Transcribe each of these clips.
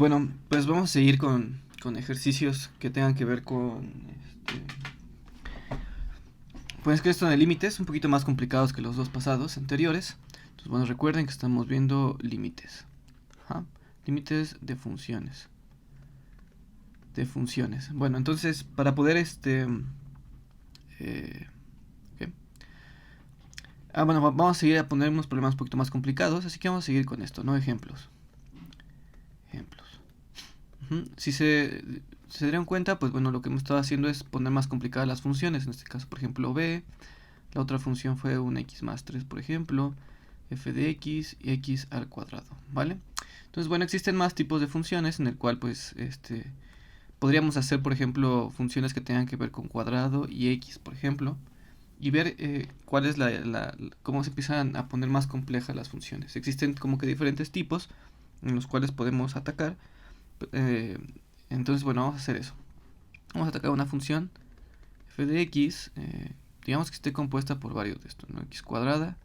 Bueno, pues vamos a seguir con ejercicios que tengan que ver con, pues que esto de límites, un poquito más complicados que los dos pasados anteriores. Entonces, bueno, recuerden que estamos viendo límites. Ajá. Límites de funciones. Bueno, entonces, para poder ¿qué? Bueno, vamos a seguir a poner unos problemas un poquito más complicados, así que vamos a seguir con esto, ¿no? Ejemplos. Si se dieron cuenta, pues bueno, lo que hemos estado haciendo es poner más complicadas las funciones. En este caso, por ejemplo, b. La otra función fue un x más 3, por ejemplo, f de x y x al cuadrado, ¿vale? Entonces, bueno, existen más tipos de funciones en el cual, pues, podríamos hacer, por ejemplo, funciones que tengan que ver con cuadrado y x, por ejemplo, y ver cuál es cómo se empiezan a poner más complejas las funciones. Existen como que diferentes tipos en los cuales podemos atacar. Eh, entonces, bueno, vamos a hacer eso. Vamos a atacar una función f de x, digamos que esté compuesta por varios de estos, ¿no? X cuadrada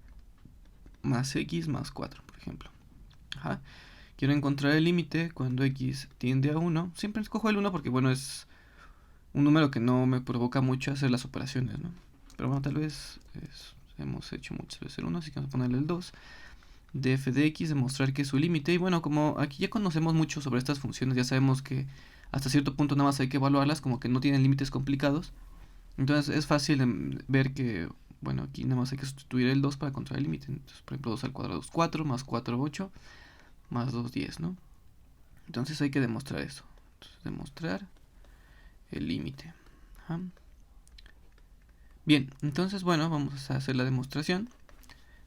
más x más 4, por ejemplo. Ajá. Quiero encontrar el límite cuando x tiende a 1. Siempre escojo el 1 porque, bueno, es un número que no me provoca mucho hacer las operaciones, ¿no? Pero bueno, tal vez hemos hecho muchas veces el 1, así que vamos a ponerle el 2. De f de x, demostrar que es su límite. Y bueno, como aquí ya conocemos mucho sobre estas funciones, ya sabemos que hasta cierto punto nada más hay que evaluarlas, como que no tienen límites complicados. Entonces es fácil ver que, bueno, aquí nada más hay que sustituir el 2 para encontrar el límite. Entonces, por ejemplo, 2 al cuadrado es 4, más 4, 8, más 2, 10, ¿no? Entonces hay que demostrar eso. Entonces, demostrar el límite. Bien, entonces, bueno, vamos a hacer la demostración.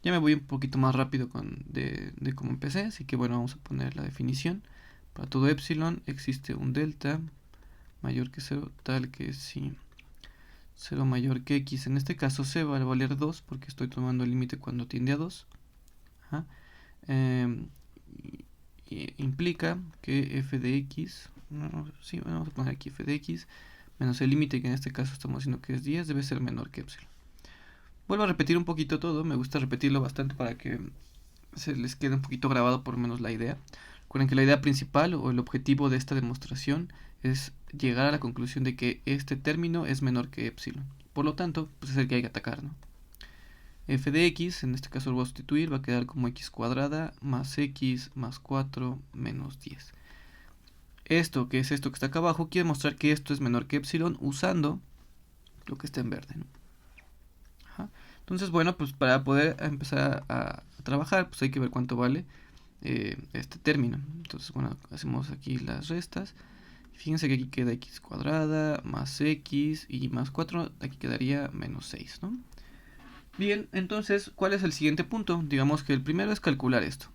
Ya me voy un poquito más rápido de cómo empecé, así que bueno, vamos a poner la definición. Para todo epsilon existe un delta mayor que 0, tal que si 0 mayor que x, en este caso c va a valer 2 porque estoy tomando el límite cuando tiende a 2. Ajá. Implica que f de x, sí, vamos a poner aquí f de x, menos el límite que en este caso estamos diciendo que es 10, debe ser menor que epsilon. Vuelvo a repetir un poquito todo, me gusta repetirlo bastante para que se les quede un poquito grabado por lo menos la idea. Recuerden que la idea principal o el objetivo de esta demostración es llegar a la conclusión de que este término es menor que epsilon. Por lo tanto, pues es el que hay que atacar, ¿no? F de x, en este caso lo voy a sustituir, va a quedar como x cuadrada más x más 4 menos 10. Esto, que es esto que está acá abajo, quiere mostrar que esto es menor que epsilon usando lo que está en verde, ¿no? Ajá. Entonces, bueno, pues para poder empezar a trabajar, pues hay que ver cuánto vale este término. Entonces, bueno, hacemos aquí las restas. Fíjense que aquí queda x cuadrada más x y más 4, aquí quedaría menos 6, ¿no? Bien, entonces, ¿cuál es el siguiente punto? Digamos que el primero es calcular esto.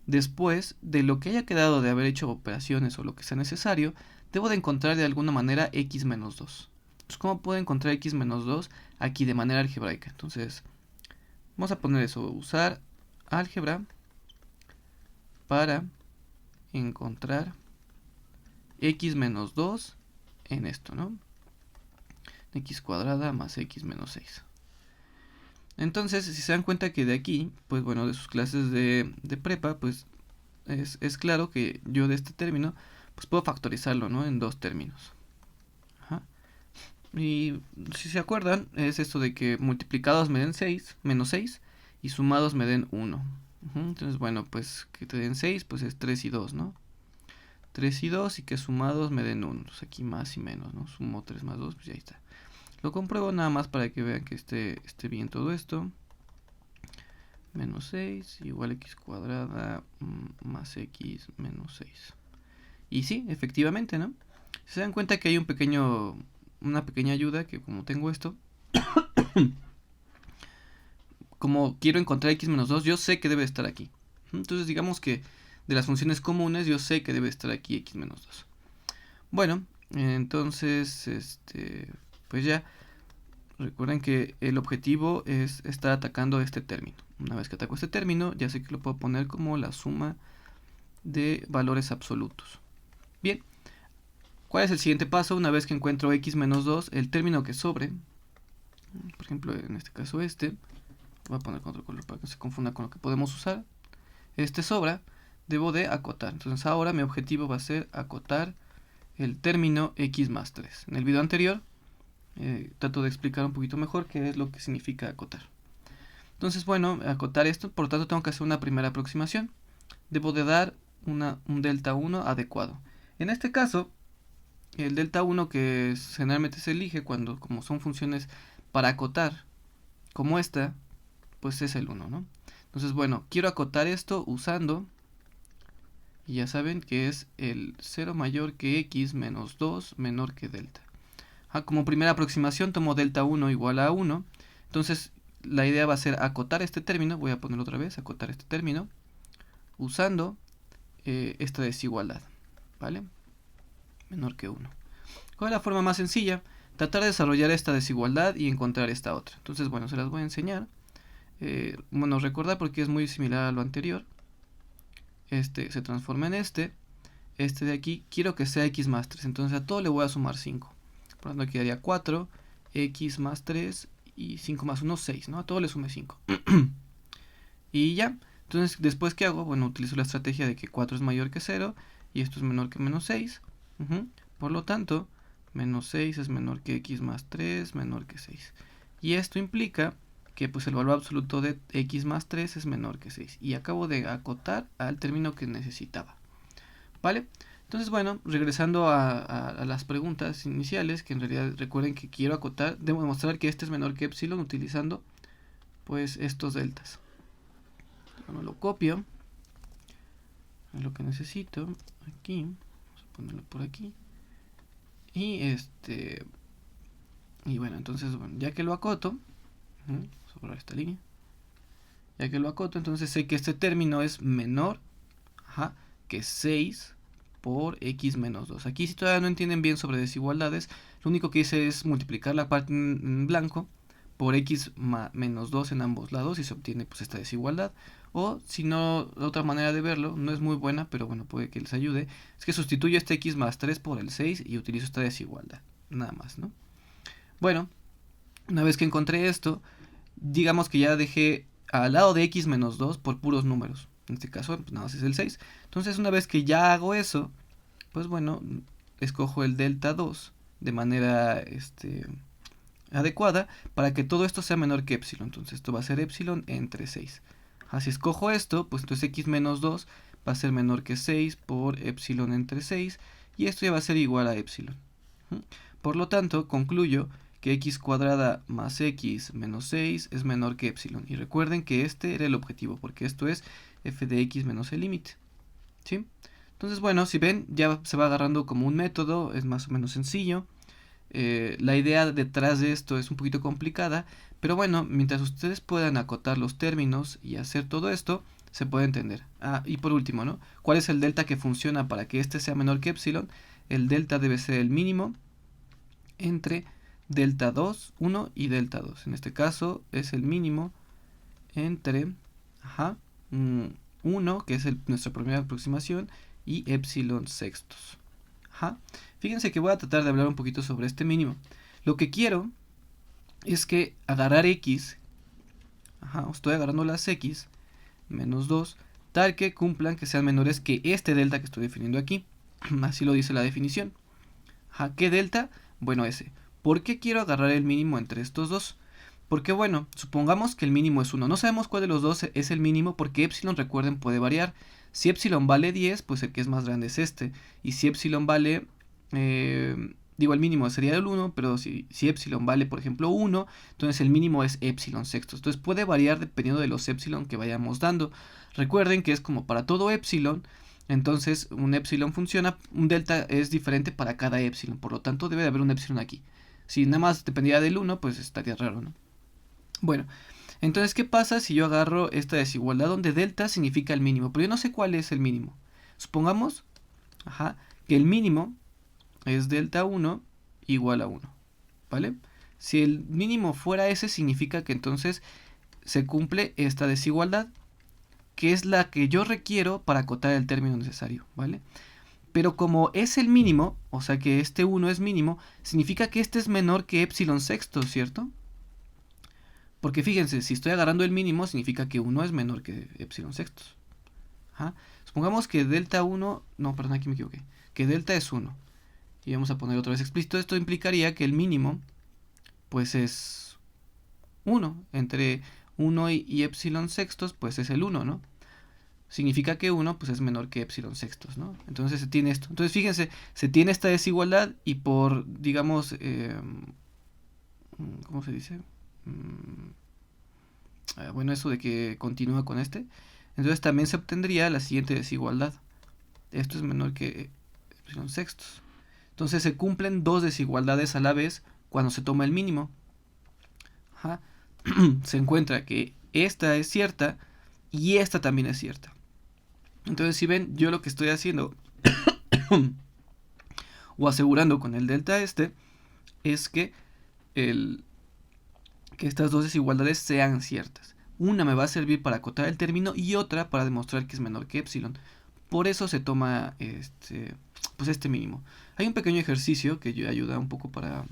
Después de lo que haya quedado de haber hecho operaciones o lo que sea necesario, debo de encontrar de alguna manera x menos 2. Pues, ¿cómo puedo encontrar x menos 2 aquí de manera algebraica? Entonces, vamos a poner eso, usar álgebra para encontrar x menos 2 en esto, ¿no? X cuadrada más x menos 6. Entonces, si se dan cuenta que de aquí, pues bueno, de sus clases de prepa, pues es claro que yo de este término, pues puedo factorizarlo, ¿no? En dos términos. Ajá. Y si se acuerdan, es esto de que multiplicados me den 6, menos 6, y sumados me den 1. Entonces, bueno, pues que te den 6, pues es 3 y 2, ¿no? 3 y 2 y que sumados me den 1. Entonces aquí más y menos, ¿no? Sumo 3 más 2, pues ya está. Lo compruebo nada más para que vean que esté bien todo esto. Menos 6 igual a x cuadrada más x menos 6. Y sí, efectivamente, ¿no? Se dan cuenta que hay una pequeña ayuda que como tengo esto, como quiero encontrar x menos 2, yo sé que debe estar aquí. Entonces digamos que de las funciones comunes yo sé que debe estar aquí x menos 2. Bueno, entonces, pues ya, recuerden que el objetivo es estar atacando este término. Una vez que ataco este término, ya sé que lo puedo poner como la suma de valores absolutos. Bien, ¿cuál es el siguiente paso? Una vez que encuentro x menos 2, el término que sobre, por ejemplo, en este caso voy a poner con otro color para que no se confunda con lo que podemos usar. Este sobra, debo de acotar. Entonces ahora mi objetivo va a ser acotar el término x más 3. En el video anterior trato de explicar un poquito mejor qué es lo que significa acotar. Entonces, bueno, acotar esto, por lo tanto tengo que hacer una primera aproximación. Debo de dar un delta 1 adecuado. En este caso, el delta 1 que generalmente se elige cuando, como son funciones para acotar, como esta, pues es el 1, ¿no? Entonces, bueno, quiero acotar esto usando, y ya saben que es el 0 mayor que x menos 2 menor que delta. Como primera aproximación tomo delta 1 igual a 1. Entonces la idea va a ser acotar este término. Voy a ponerlo otra vez, acotar este término usando esta desigualdad, ¿vale? Menor que 1. ¿Cuál es la forma más sencilla? Tratar de desarrollar esta desigualdad y encontrar esta otra. Entonces, bueno, se las voy a enseñar. Bueno, recordar porque es muy similar a lo anterior. Este se transforma en este. Este de aquí quiero que sea x más 3. Entonces a todo le voy a sumar 5. Por lo tanto quedaría 4, x más 3 y 5 más 1, 6, ¿no? A todo le sume 5. Y ya. Entonces, después, ¿qué hago? Bueno, utilizo la estrategia de que 4 es mayor que 0 y esto es menor que menos 6. Por lo tanto, menos 6 es menor que x más 3, menor que 6. Y esto implica que pues, el valor absoluto de x más 3 es menor que 6. Y acabo de acotar al término que necesitaba. ¿Vale? Entonces, bueno, regresando a las preguntas iniciales, que en realidad recuerden que quiero acotar, debo demostrar que este es menor que epsilon utilizando pues estos deltas. Bueno, lo copio, es lo que necesito, aquí, vamos a ponerlo por aquí, y y bueno, entonces, bueno, ya que lo acoto, vamos a borrar esta línea, ya que lo acoto, entonces sé que este término es menor que 6 por x menos 2. Aquí si todavía no entienden bien sobre desigualdades, lo único que hice es multiplicar la parte en blanco por x menos 2 en ambos lados y se obtiene pues esta desigualdad. O si no, otra manera de verlo, no es muy buena, pero bueno, puede que les ayude, es que sustituyo este x más 3 por el 6 y utilizo esta desigualdad. Nada más, ¿no? Bueno, una vez que encontré esto, digamos que ya dejé al lado de x menos 2 por puros números. En este caso, pues nada más es el 6. Entonces, una vez que ya hago eso, pues bueno, escojo el delta 2 de manera adecuada para que todo esto sea menor que epsilon. Entonces, esto va a ser epsilon entre 6. Si escojo esto, pues entonces x menos 2 va a ser menor que 6 por epsilon entre 6. Y esto ya va a ser igual a epsilon. Por lo tanto, concluyo que x cuadrada más x menos 6 es menor que epsilon. Y recuerden que este era el objetivo, porque esto es f de x menos el límite. ¿Sí? Entonces, bueno, si ven, ya se va agarrando como un método, es más o menos sencillo. La idea detrás de esto es un poquito complicada, pero bueno, mientras ustedes puedan acotar los términos y hacer todo esto, se puede entender. Y por último, ¿no? ¿Cuál es el delta que funciona para que este sea menor que epsilon? El delta debe ser el mínimo entre delta 2, 1 y delta 2. En este caso es el mínimo entre 1, que es nuestra primera aproximación, y epsilon sextos. Fíjense que voy a tratar de hablar un poquito sobre este mínimo. Lo que quiero es que agarrar x, estoy agarrando las x menos 2, tal que cumplan que sean menores que este delta que estoy definiendo aquí. Así lo dice la definición. ¿Qué delta? Bueno, ese. ¿Por qué quiero agarrar el mínimo entre estos dos? Porque bueno, supongamos que el mínimo es 1. No sabemos cuál de los dos es el mínimo porque epsilon, recuerden, puede variar. Si epsilon vale 10, pues el que es más grande es este. Y si epsilon vale, el mínimo sería el 1, pero si epsilon vale, por ejemplo, 1, entonces el mínimo es epsilon sextos. Entonces puede variar dependiendo de los epsilon que vayamos dando. Recuerden que es como para todo epsilon. Entonces un epsilon funciona, un delta es diferente para cada epsilon. Por lo tanto debe de haber un epsilon aquí. Si nada más dependiera del 1, pues estaría raro, ¿no? Bueno, entonces, ¿qué pasa si yo agarro esta desigualdad donde delta significa el mínimo? Pero yo no sé cuál es el mínimo. Supongamos que el mínimo es delta 1 igual a 1, ¿vale? Si el mínimo fuera ese, significa que entonces se cumple esta desigualdad, que es la que yo requiero para acotar el término necesario, ¿vale? Pero como es el mínimo, o sea que este 1 es mínimo, significa que este es menor que epsilon sexto, ¿cierto? Porque fíjense, si estoy agarrando el mínimo, significa que 1 es menor que epsilon sextos. Supongamos que delta 1, no, perdón, aquí me equivoqué, que delta es 1. Y vamos a poner otra vez explícito. Esto implicaría que el mínimo, pues es 1. Entre 1 y epsilon sextos, pues es el 1, ¿no? Significa que 1 pues es menor que epsilon sextos, ¿no? Entonces se tiene esto. Entonces fíjense, se tiene esta desigualdad y por, digamos, ¿cómo se dice? Bueno, eso de que continúa con este. Entonces también se obtendría la siguiente desigualdad. Esto es menor que epsilon sextos. Entonces se cumplen dos desigualdades a la vez cuando se toma el mínimo. Ajá. Se encuentra que esta es cierta y esta también es cierta. Entonces, si ven, yo lo que estoy haciendo o asegurando con el delta este es que estas dos desigualdades sean ciertas. Una me va a servir para acotar el término y otra para demostrar que es menor que epsilon. Por eso se toma este mínimo. Hay un pequeño ejercicio que ayuda un poco para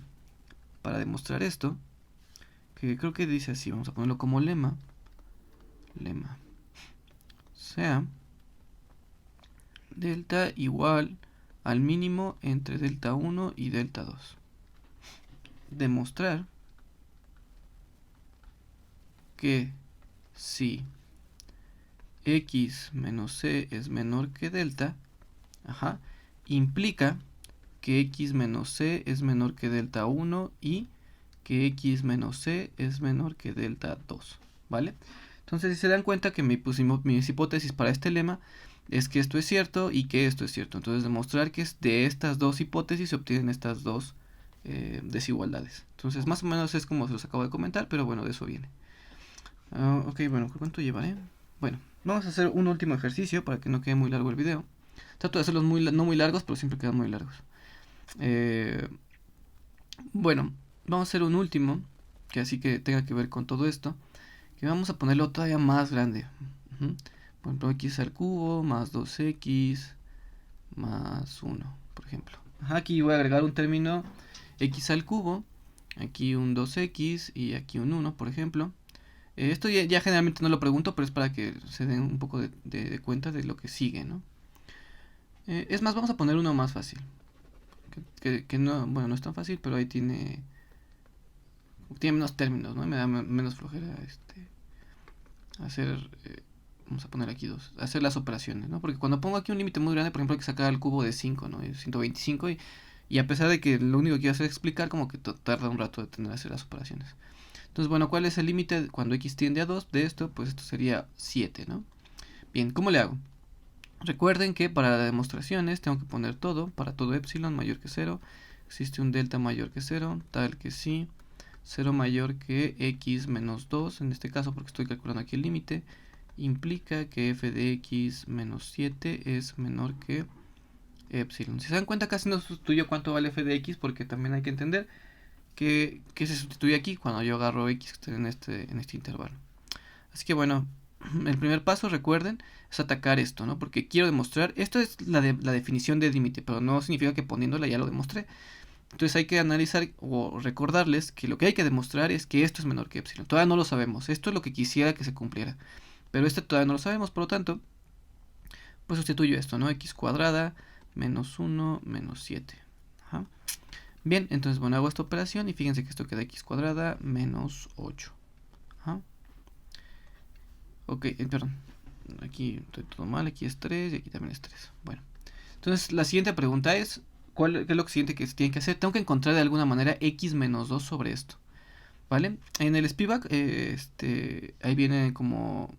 demostrar esto, que creo que dice así, vamos a ponerlo como lema. Sea delta igual al mínimo entre delta 1 y delta 2. Demostrar que si x menos c es menor que delta, implica que x menos c es menor que delta 1 y que x menos c es menor que delta 2, ¿vale? Entonces, si se dan cuenta que mis hipótesis para este lema es que esto es cierto y que esto es cierto. Entonces, demostrar que de estas dos hipótesis se obtienen estas dos desigualdades. Entonces, más o menos es como se los acabo de comentar, pero bueno, de eso viene. Ok, bueno, ¿cuánto llevaré? Bueno, vamos a hacer un último ejercicio para que no quede muy largo el video. Trato de hacerlos no muy largos, pero siempre quedan muy largos. Bueno, vamos a hacer un último, que así que tenga que ver con todo esto, que vamos a ponerlo todavía más grande. Por ejemplo, x al cubo más 2x más 1, por ejemplo. Aquí voy a agregar un término x al cubo, aquí un 2x y aquí un 1, por ejemplo. Esto ya generalmente no lo pregunto, pero es para que se den un poco de cuenta de lo que sigue, ¿no? Es más, vamos a poner uno más fácil. Que no, bueno, no es tan fácil, pero ahí tiene menos términos, ¿no? Me da menos flojera hacer, vamos a poner aquí hacer las operaciones, ¿no? Porque cuando pongo aquí un límite muy grande, por ejemplo, hay que sacar el cubo de 5, ¿no? 125 y a pesar de que lo único que quiero hacer es explicar, como que tarda un rato de tener que hacer las operaciones. Entonces, bueno, ¿cuál es el límite cuando x tiende a 2 de esto? Pues esto sería 7, ¿no? Bien, ¿cómo le hago? Recuerden que para las demostraciones tengo que poner todo, para todo epsilon mayor que 0, existe un delta mayor que 0, tal que sí, 0 mayor que x menos 2, en este caso porque estoy calculando aquí el límite, implica que f de x menos 7 es menor que epsilon. Si se dan cuenta, casi no sustituyo cuánto vale f de x, porque también hay que entender que se sustituye aquí cuando yo agarro x en este intervalo. Así que bueno, el primer paso, recuerden, es atacar esto, ¿no? Porque quiero demostrar, esto es la definición de límite, pero no significa que poniéndola ya lo demostré. Entonces hay que analizar o recordarles que lo que hay que demostrar es que esto es menor que epsilon. Todavía no lo sabemos, esto es lo que quisiera que se cumpliera, pero todavía no lo sabemos, por lo tanto, pues sustituyo esto, ¿no? X cuadrada menos 1 menos 7. Ajá. Bien, entonces bueno, hago esta operación y fíjense que esto queda x cuadrada menos 8. Ajá. Ok, perdón, aquí estoy todo mal, aquí es 3 y aquí también es 3. Bueno, entonces la siguiente pregunta es, ¿qué es lo siguiente que se tiene que hacer? Tengo que encontrar de alguna manera x menos 2 sobre esto, ¿vale? En el Spivak, ahí vienen como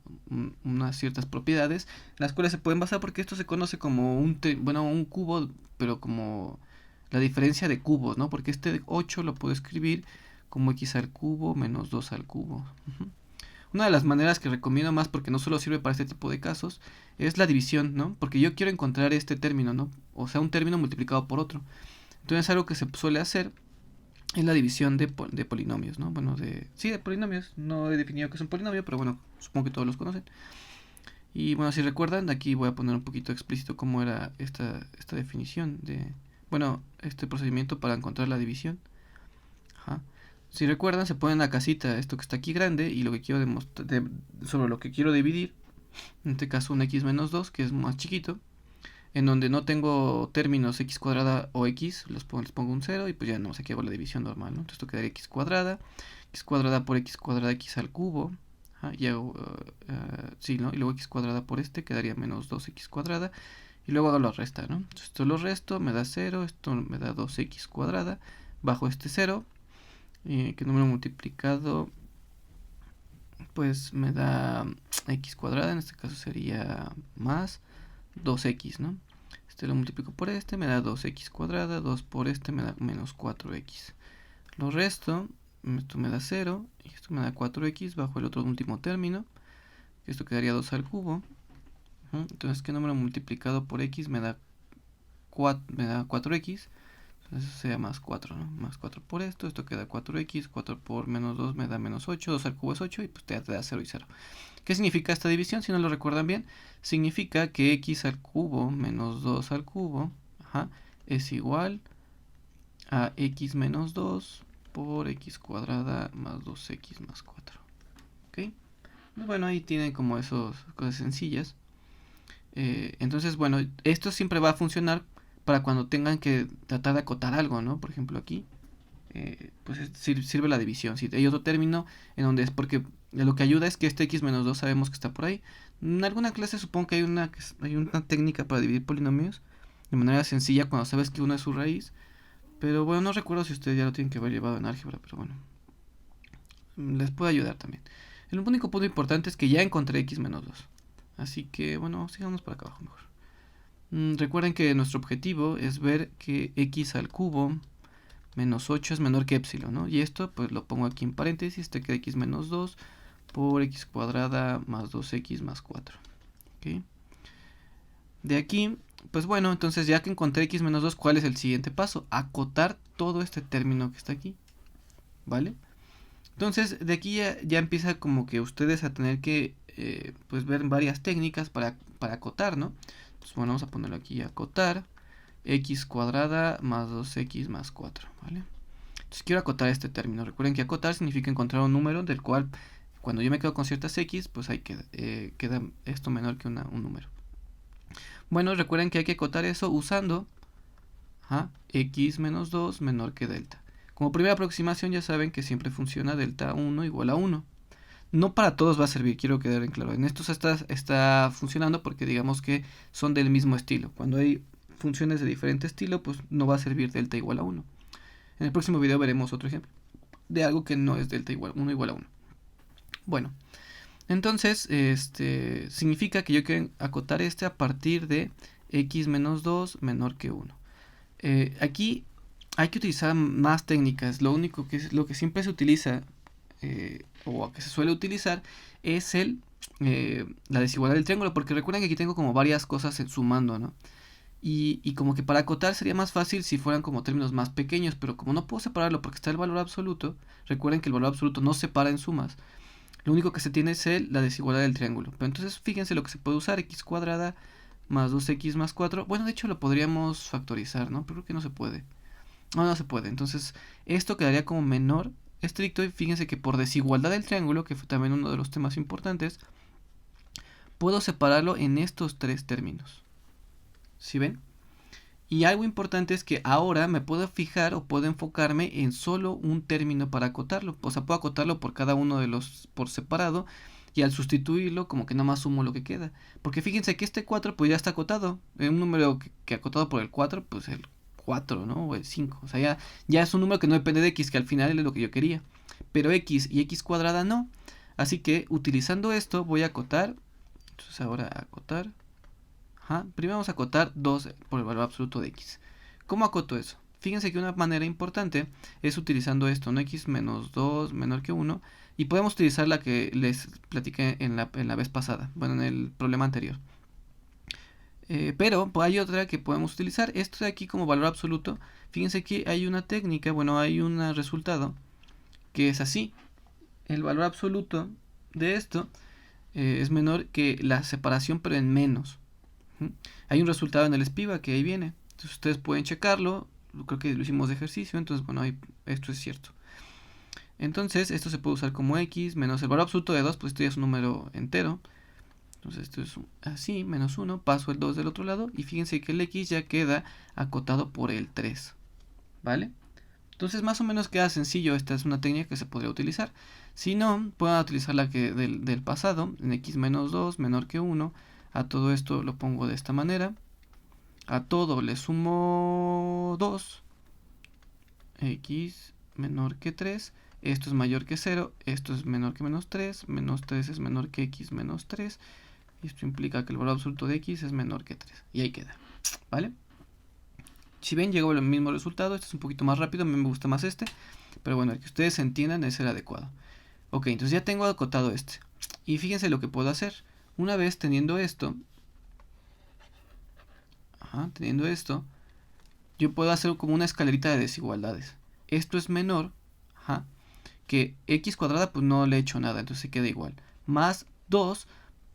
unas ciertas propiedades, las cuales se pueden basar porque esto se conoce como un cubo, pero como la diferencia de cubos, ¿no? Porque este 8 lo puedo escribir como x al cubo menos 2 al cubo. Una de las maneras que recomiendo más, porque no solo sirve para este tipo de casos, es la división, ¿no? Porque yo quiero encontrar este término, ¿no? O sea, un término multiplicado por otro. Entonces, algo que se suele hacer es la división de polinomios, ¿no? Bueno, de polinomios. No he definido qué es un polinomio, pero bueno, supongo que todos los conocen. Y bueno, si recuerdan, aquí voy a poner un poquito explícito cómo era esta definición este procedimiento para encontrar la división. Ajá. Si recuerdan, se ponen la casita, esto que está aquí grande, y lo que quiero demostrar, sobre lo que quiero dividir, en este caso un x menos 2, que es más chiquito, en donde no tengo términos x cuadrada o x, les pongo un 0 y pues ya no sé qué hago la división normal, ¿no? Entonces esto quedaría x cuadrada por x cuadrada x al cubo, y hago, sí, ¿no? Y luego x cuadrada por este quedaría menos 2x cuadrada, y luego hago la resta, ¿no? Entonces esto lo resto, me da 0, esto me da 2x cuadrada, bajo este 0, que número multiplicado, pues me da x cuadrada, en este caso sería más 2x, ¿no? Este lo multiplico por este, me da 2x cuadrada, 2 por este me da menos 4x. Lo resto, esto me da 0, y esto me da 4x bajo el otro último término, esto quedaría 2 al cubo. Entonces, ¿qué número multiplicado por x me da 4x? Entonces sería más 4, ¿no? Más 4 por esto queda 4x, 4 por menos 2 me da menos 8, 2 al cubo es 8 y pues te da 0 y 0. ¿Qué significa esta división? Si no lo recuerdan bien, significa que x al cubo menos 2 al cubo es igual a x menos 2 por x cuadrada más 2x más 4. ¿Ok? Pues bueno, ahí tienen como esas cosas sencillas. Entonces, bueno, esto siempre va a funcionar para cuando tengan que tratar de acotar algo, ¿no? Por ejemplo, aquí, pues sirve la división. Si hay otro término en donde es porque lo que ayuda es que este x menos 2 sabemos que está por ahí. En alguna clase supongo que hay una técnica para dividir polinomios de manera sencilla cuando sabes que uno es su raíz. Pero bueno, no recuerdo si ustedes ya lo tienen que haber llevado en álgebra, pero bueno, les puede ayudar también. El único punto importante es que ya encontré x menos 2. Así que bueno, sigamos para acá abajo mejor. Recuerden que nuestro objetivo es ver que x al cubo menos 8 es menor que epsilon, ¿no? Y esto pues lo pongo aquí en paréntesis, te queda x menos 2 por x cuadrada más 2x más 4. ¿Okay? De aquí, pues bueno, entonces ya que encontré x menos 2, ¿cuál es el siguiente paso? Acotar todo este término que está aquí, ¿vale? Entonces de aquí ya empieza como que ustedes a tener que pues ver varias técnicas para acotar, ¿no? Pues bueno, vamos a ponerlo aquí, acotar x cuadrada más 2x más 4, ¿vale? Entonces quiero acotar este término. Recuerden que acotar significa encontrar un número del cual cuando yo me quedo con ciertas x, pues ahí queda esto menor que un número. Bueno, recuerden que hay que acotar eso usando x menos 2 menor que delta. Como primera aproximación ya saben que siempre funciona delta 1 igual a 1. No para todos va a servir, quiero quedar en claro. En estos está funcionando porque digamos que son del mismo estilo. Cuando hay funciones de diferente estilo, pues no va a servir delta igual a 1. En el próximo video veremos otro ejemplo de algo que no es delta igual 1 igual a 1. Bueno, entonces significa que yo quiero acotar a partir de x menos 2 menor que 1. Aquí hay que utilizar más técnicas. Lo que siempre se utiliza o que se suele utilizar es la desigualdad del triángulo, porque recuerden que aquí tengo como varias cosas sumando, ¿no? Y como que para acotar sería más fácil si fueran como términos más pequeños, pero como no puedo separarlo porque está el valor absoluto, recuerden que el valor absoluto no se separa en sumas. Lo único que se tiene es la desigualdad del triángulo. Pero entonces fíjense lo que se puede usar, x cuadrada más 2x más 4. Bueno, de hecho lo podríamos factorizar, ¿no? Pero creo que no se puede. No se puede. Entonces esto quedaría como menor estricto, y fíjense que por desigualdad del triángulo, que fue también uno de los temas importantes, puedo separarlo en estos tres términos. ¿Sí ven? Y algo importante es que ahora me puedo fijar o puedo enfocarme en solo un término para acotarlo. O sea, puedo acotarlo por cada uno de los por separado, y al sustituirlo como que nada más sumo lo que queda. Porque fíjense que este 4 pues ya está acotado. Un número que acotado por el 4, pues el 4, ¿no? O el 5. O sea, ya es un número que no depende de x, que al final es lo que yo quería. Pero x y x cuadrada no. Así que utilizando esto voy a acotar. Entonces ahora acotar. Primero vamos a acotar 2 por el valor absoluto de x. ¿Cómo acoto eso? Fíjense que una manera importante es utilizando esto, ¿no? X menos 2 menor que 1. Y podemos utilizar la que les platiqué en la vez pasada. Bueno, en el problema anterior. Pero hay otra que podemos utilizar. Esto de aquí como valor absoluto. Fíjense que hay una técnica, bueno, hay un resultado que es así. El valor absoluto de esto es menor que la separación, pero en menos. Hay un resultado en el Spiva que ahí viene. Entonces ustedes pueden checarlo. Creo que lo hicimos de ejercicio. Entonces, bueno, esto es cierto. Entonces, esto se puede usar como x menos el valor absoluto de 2, pues esto ya es un número entero. Entonces esto es así, menos 1, paso el 2 del otro lado y fíjense que el x ya queda acotado por el 3, ¿vale? Entonces más o menos queda sencillo, esta es una técnica que se podría utilizar. Si no, pueden utilizar la que del pasado, en x menos 2 menor que 1, a todo esto lo pongo de esta manera, a todo le sumo 2, x menor que 3, esto es mayor que 0, esto es menor que menos 3 es menor que x menos 3, y esto implica que el valor absoluto de x es menor que 3, y ahí queda, ¿vale? Si ven, llegó al mismo resultado. Este es un poquito más rápido, a mí me gusta más este, pero bueno, el que ustedes entiendan es el adecuado. Ok, entonces ya tengo acotado este, y fíjense lo que puedo hacer. Una vez teniendo esto, yo puedo hacer como una escalerita de desigualdades. Esto es menor, que x cuadrada, pues no le he hecho nada, entonces se queda igual. Más 2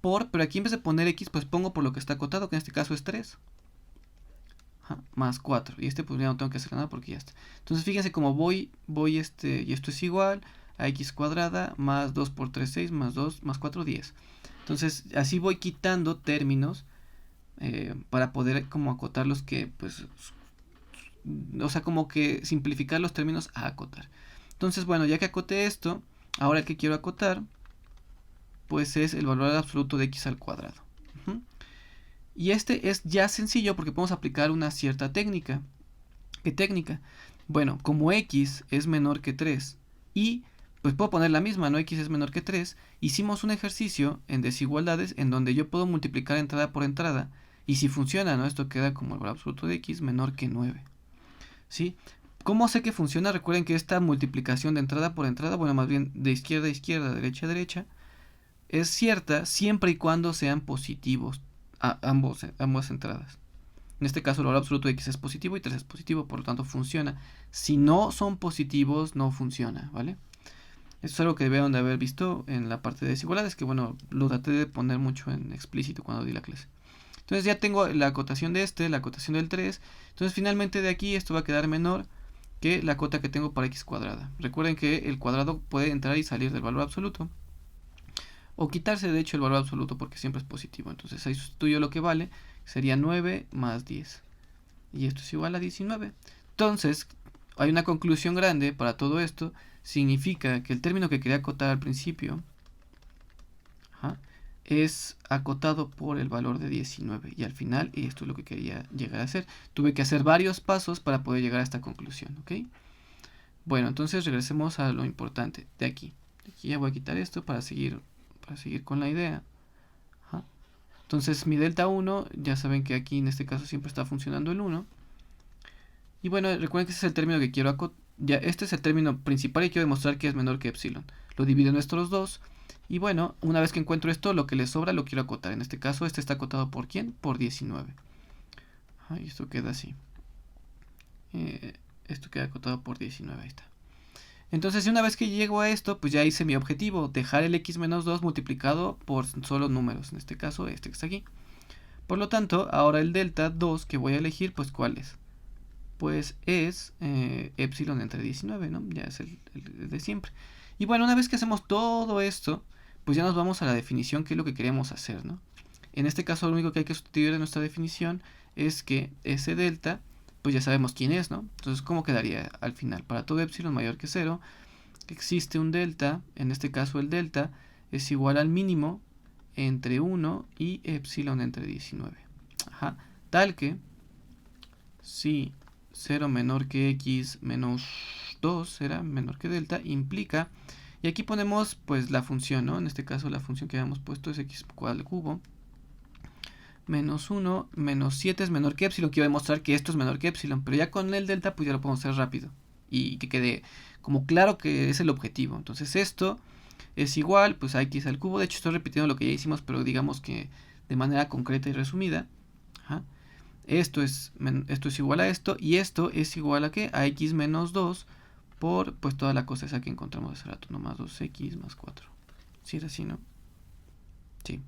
pero aquí en vez de poner x, pues pongo por lo que está acotado, que en este caso es 3. Más 4, y este pues ya no tengo que hacer nada porque ya está. Entonces fíjense como voy y esto es igual a x cuadrada más 2 por 3, 6, más 2, más 4, 10. Entonces así voy quitando términos para poder como acotar los que pues, o sea, como que simplificar los términos a acotar. Entonces bueno, ya que acoté esto, ahora el que quiero acotar pues es el valor absoluto de x al cuadrado. Y este es ya sencillo porque podemos aplicar una cierta técnica. ¿Qué técnica? Bueno, como x es menor que 3 y pues puedo poner la misma, ¿no? X es menor que 3. Hicimos un ejercicio en desigualdades en donde yo puedo multiplicar entrada por entrada y si funciona, ¿no? Esto queda como el valor absoluto de x menor que 9. ¿Sí? ¿Cómo sé que funciona? Recuerden que esta multiplicación de entrada por entrada, bueno, más bien de izquierda a izquierda, derecha a derecha, es cierta siempre y cuando sean positivos ambas entradas. En este caso el valor absoluto de x es positivo y 3 es positivo, por lo tanto funciona. Si no son positivos, no funciona, ¿vale? Esto es algo que debieron de haber visto en la parte de desigualdades, que bueno, lo traté de poner mucho en explícito cuando di la clase. Entonces ya tengo la acotación de la acotación del 3. Entonces finalmente de aquí esto va a quedar menor que la cota que tengo para x cuadrada. Recuerden que el cuadrado puede entrar y salir del valor absoluto, o quitarse de hecho el valor absoluto porque siempre es positivo. Entonces ahí sustituyo lo que vale, sería 9 más 10. Y esto es igual a 19. Entonces, hay una conclusión grande para todo esto. Significa que el término que quería acotar al principio es acotado por el valor de 19. Y al final, y esto es lo que quería llegar a hacer, tuve que hacer varios pasos para poder llegar a esta conclusión. ¿Ok? Bueno, entonces regresemos a lo importante de aquí. De aquí ya voy a quitar esto para seguir con la idea. Entonces mi delta 1, ya saben que aquí en este caso siempre está funcionando el 1. Y bueno, recuerden que este es el término que quiero acotar. Ya, este es el término principal y quiero demostrar que es menor que epsilon. Lo divido en estos dos. Y bueno, una vez que encuentro esto, lo que le sobra lo quiero acotar. En este caso, este está acotado por ¿quién? Por 19. Y esto queda así. Esto queda acotado por 19, ahí está. Entonces, una vez que llego a esto, pues ya hice mi objetivo, dejar el x menos 2 multiplicado por solo números, en este caso este que está aquí. Por lo tanto, ahora el delta 2 que voy a elegir, pues ¿cuál es? Pues es epsilon entre 19, ¿no? Ya es el de siempre. Y bueno, una vez que hacemos todo esto, pues ya nos vamos a la definición, que es lo que queremos hacer, ¿no? En este caso, lo único que hay que sustituir de nuestra definición es que ese delta, pues ya sabemos quién es, ¿no? Entonces, ¿cómo quedaría al final? Para todo epsilon mayor que 0, existe un delta, en este caso el delta es igual al mínimo entre 1 y epsilon entre 19. Tal que si 0 menor que x menos 2 será menor que delta, implica, y aquí ponemos pues la función, ¿no? En este caso la función que habíamos puesto es x al cubo menos 1, menos 7 es menor que epsilon. Quiero demostrar que esto es menor que epsilon, pero ya con el delta pues ya lo podemos hacer rápido y que quede como claro que es el objetivo. Entonces esto es igual pues a x al cubo. De hecho estoy repitiendo lo que ya hicimos, pero digamos que de manera concreta y resumida. Esto es igual a esto, y esto es igual a ¿qué? A x menos 2 por pues toda la cosa esa que encontramos hace rato, ¿no? Más 2x más 4. ¿Sí era así, no? Sí.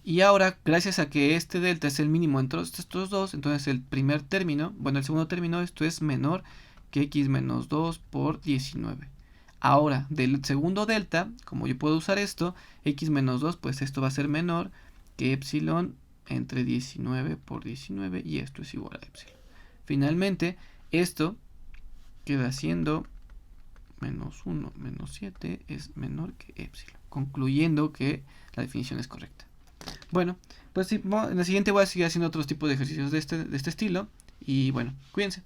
Y ahora, gracias a que este delta es el mínimo entre estos dos, entonces el primer término, bueno, el segundo término, esto es menor que x menos 2 por 19. Ahora, del segundo delta, como yo puedo usar esto, x menos 2, pues esto va a ser menor que epsilon entre 19 por 19 y esto es igual a epsilon. Finalmente, esto queda siendo menos 1 menos 7 es menor que epsilon, concluyendo que la definición es correcta. Bueno, pues sí, en la siguiente voy a seguir haciendo otros tipos de ejercicios de este estilo y bueno, cuídense.